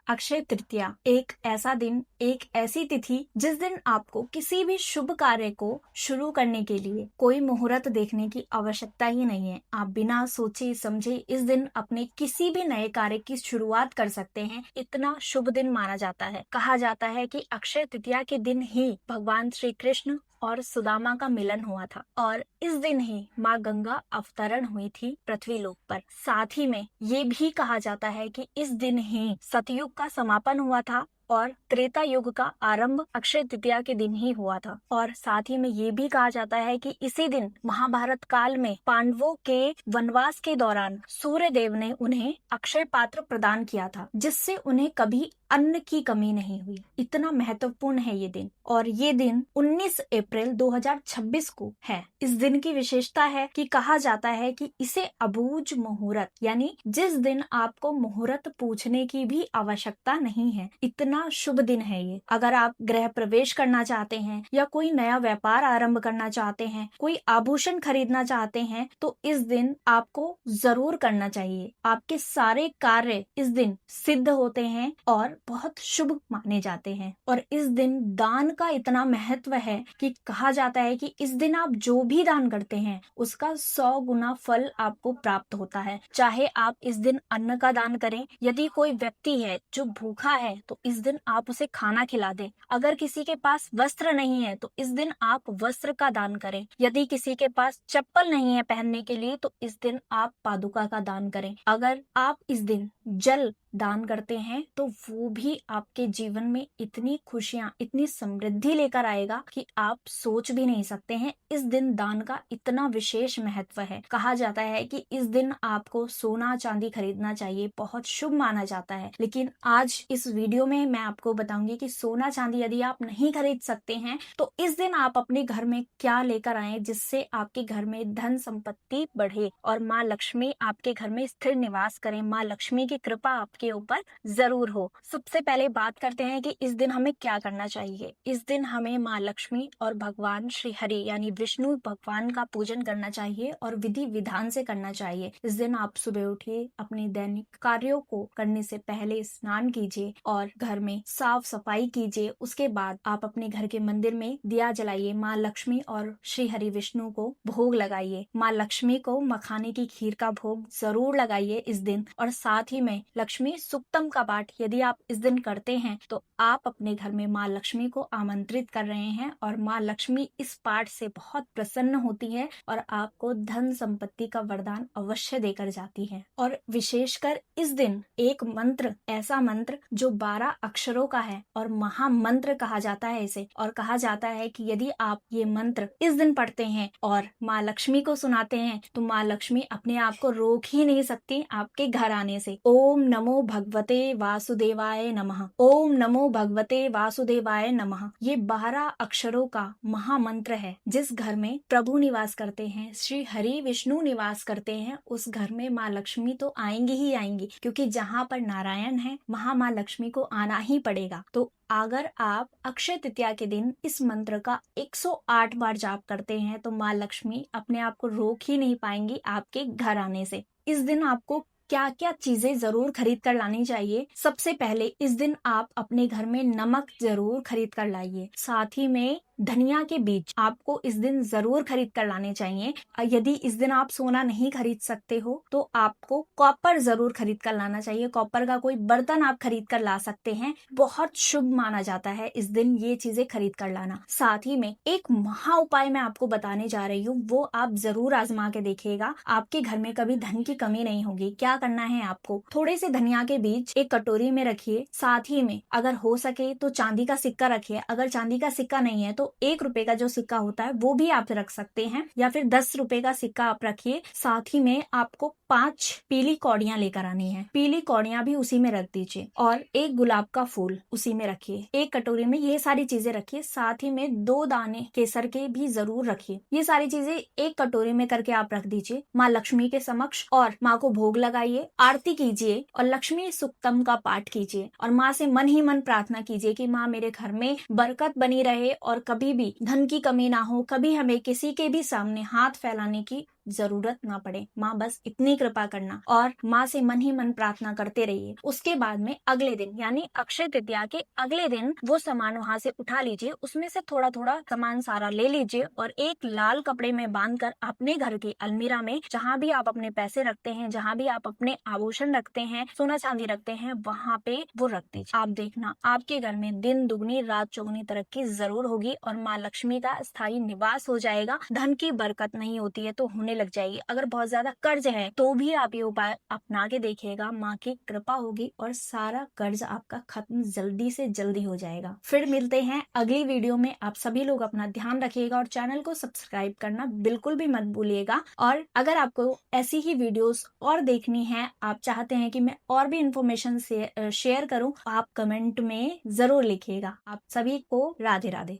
अक्षय तृतीया एक ऐसा दिन, एक ऐसी तिथि जिस दिन आपको किसी भी शुभ कार्य को शुरू करने के लिए कोई मुहूर्त देखने की आवश्यकता ही नहीं है। आप बिना सोचे समझे इस दिन अपने किसी भी नए कार्य की शुरुआत कर सकते हैं। इतना शुभ दिन माना जाता है। कहा जाता है कि अक्षय तृतीया के दिन ही भगवान श्री कृष्ण और सुदामा का मिलन हुआ था और इस दिन ही माँ गंगा अवतरण हुई थी पृथ्वी लोक पर। साथ ही में ये भी कहा जाता है कि इस दिन ही सतयुग का समापन हुआ था और त्रेता युग का आरंभ अक्षय तृतीया के दिन ही हुआ था। और साथ ही में ये भी कहा जाता है कि इसी दिन महाभारत काल में पांडवों के वनवास के दौरान सूर्य देव ने उन्हें अक्षय पात्र प्रदान किया था, जिससे उन्हें कभी अन्न की कमी नहीं हुई। इतना महत्वपूर्ण है ये दिन। और ये दिन 19 अप्रैल 2026 को है। इस दिन की विशेषता है कि कहा जाता है कि इसे अबूझ मुहूर्त, यानी जिस दिन आपको मुहूर्त पूछने की भी आवश्यकता नहीं है, इतना शुभ दिन है ये। अगर आप गृह प्रवेश करना चाहते हैं या कोई नया व्यापार आरंभ करना चाहते हैं, कोई आभूषण खरीदना चाहते हैं, तो इस दिन आपको जरूर करना चाहिए। आपके सारे कार्य इस दिन सिद्ध होते हैं और बहुत शुभ माने जाते हैं। और इस दिन दान का इतना महत्व है कि कहा जाता है कि इस दिन आप जो भी दान करते हैं उसका 100 गुना फल आपको प्राप्त होता है। चाहे आप इस दिन अन्न का दान करें, यदि कोई व्यक्ति है जो भूखा है तो इस दिन आप उसे खाना खिला दें। अगर किसी के पास वस्त्र नहीं है तो इस दिन आप वस्त्र का दान करें। यदि किसी के पास चप्पल नहीं है पहनने के लिए तो इस दिन आप पादुका का दान करें। अगर आप इस दिन जल दान करते हैं तो वो भी आपके जीवन में इतनी खुशियां, इतनी समृद्धि लेकर आएगा कि आप सोच भी नहीं सकते हैं। इस दिन दान का इतना विशेष महत्व है। कहा जाता है कि इस दिन आपको सोना चांदी खरीदना चाहिए, बहुत शुभ माना जाता है। लेकिन आज इस वीडियो में मैं आपको बताऊंगी कि सोना चांदी यदि आप नहीं खरीद सकते हैं तो इस दिन आप अपने घर में क्या लेकर आए जिससे आपके घर में धन संपत्ति बढ़े और माँ लक्ष्मी आपके घर में स्थिर निवास करें। माँ लक्ष्मी की कृपा आपके ऊपर जरूर हो। सबसे पहले बात करते हैं कि इस दिन हमें क्या करना चाहिए। इस दिन हमें माँ लक्ष्मी और भगवान श्री हरि यानी विष्णु भगवान का पूजन करना चाहिए और विधि विधान से करना चाहिए। इस दिन आप सुबह उठिए, अपने दैनिक कार्यों को करने से पहले स्नान कीजिए और घर में साफ सफाई कीजिए। उसके बाद आप अपने घर के मंदिर में दिया जलाइए, माँ लक्ष्मी और श्री हरि विष्णु को भोग लगाइए। माँ लक्ष्मी को मखाने की खीर का भोग जरूर लगाइए इस दिन। और साथ ही में लक्ष्मी सुक्तम का पाठ यदि आप इस दिन करते हैं तो आप अपने घर में माँ लक्ष्मी को आमंत्रित कर रहे हैं और माँ लक्ष्मी इस पाठ से बहुत प्रसन्न होती है और आपको धन संपत्ति का वरदान अवश्य देकर जाती है। और विशेषकर इस दिन एक मंत्र, ऐसा मंत्र जो 12 अक्षरों का है और महामंत्र कहा जाता है इसे, और कहा जाता है कि यदि आप ये मंत्र इस दिन पढ़ते हैं और माँ लक्ष्मी को सुनाते हैं तो माँ लक्ष्मी अपने आप को रोक ही नहीं सकती आपके घर आने से। ओम नमो भगवते वासुदेवाय नमः, ओम नमो भगवते वासुदेवाय नमः। ये 12 अक्षरों का महामंत्र है। जिस घर में प्रभु निवास करते हैं, श्री हरि विष्णु निवास करते हैं, उस घर में माँ लक्ष्मी तो आएंगी ही आएंगी, क्योंकि जहाँ पर नारायण है वहाँ माँ लक्ष्मी को आना ही पड़ेगा। तो अगर आप अक्षय तृतीया के दिन इस मंत्र का 108 बार जाप करते हैं तो माँ लक्ष्मी अपने आप को रोक ही नहीं पाएंगी आपके घर आने से। इस दिन आपको क्या क्या चीजें जरूर खरीद कर लानी चाहिए। सबसे पहले इस दिन आप अपने घर में नमक जरूर खरीद कर लाइए। साथ ही में धनिया के बीज आपको इस दिन जरूर खरीद कर लाने चाहिए। यदि इस दिन आप सोना नहीं खरीद सकते हो तो आपको कॉपर जरूर खरीद कर लाना चाहिए। कॉपर का कोई बर्तन आप खरीद कर ला सकते हैं, बहुत शुभ माना जाता है इस दिन ये चीजें खरीद कर लाना। साथ ही में एक महा उपाय मैं आपको बताने जा रही हूँ, वो आप जरूर आजमा के देखिएगा। आपके घर में कभी धन की कमी नहीं होगी। क्या करना है आपको, थोड़े से धनिया के बीज एक कटोरी में रखिए। साथ ही में अगर हो सके तो चांदी का सिक्का रखिए। अगर चांदी का सिक्का नहीं है तो 1 रुपए का जो सिक्का होता है वो भी आप रख सकते हैं, या फिर 10 रुपए का सिक्का आप रखिए। साथ ही में आपको 5 पीली कौड़ियां लेकर आनी है। पीली कौड़ियां भी उसी में रख दीजिए और एक गुलाब का फूल उसी में रखिए। एक कटोरी में ये सारी चीजें रखिए। साथ ही में 2 दाने केसर के भी जरूर रखिए। ये सारी चीजें एक कटोरी में करके आप रख दीजिए माँ लक्ष्मी के समक्ष और माँ को भोग लगाइए, आरती कीजिए और लक्ष्मी सुक्तम का पाठ कीजिए और माँ से मन ही मन प्रार्थना कीजिए कि माँ मेरे घर में बरकत बनी रहे और कभी भी धन की कमी ना हो, कभी हमें किसी के भी सामने हाथ फैलाने की जरूरत ना पड़े। माँ बस इतनी कृपा करना और माँ से मन ही मन प्रार्थना करते रहिए। उसके बाद में अगले दिन यानी अक्षय तृतीया के अगले दिन वो सामान वहां से उठा लीजिए, उसमें से थोड़ा थोड़ा सामान सारा ले लीजिए और एक लाल कपड़े में बांधकर अपने घर की अलमीरा में, जहाँ भी आप अपने पैसे रखते हैं, जहाँ भी आप अपने आभूषण रखते हैं, सोना चांदी रखते हैं, वहां पे वो रख दीजिए। आप देखना आपके घर में दिन दुगनी रात चौगुनी तरक्की जरूर होगी और माँ लक्ष्मी का स्थायी निवास हो जाएगा। धन की बरकत नहीं होती है तो होने लग जाएगी। अगर बहुत ज्यादा कर्ज है तो भी आप ये उपाय अपना के देखिएगा, माँ की कृपा होगी और सारा कर्ज आपका खत्म जल्दी से जल्दी हो जाएगा। फिर मिलते हैं अगली वीडियो में। आप सभी लोग अपना ध्यान रखिएगा और चैनल को सब्सक्राइब करना बिल्कुल भी मत भूलिएगा। और अगर आपको ऐसी ही वीडियोस और देखनी है, आप चाहते हैं कि मैं और भी इंफॉर्मेशन शेयर करूं, आप कमेंट में जरूर लिखिएगा। आप सभी को राधे राधे।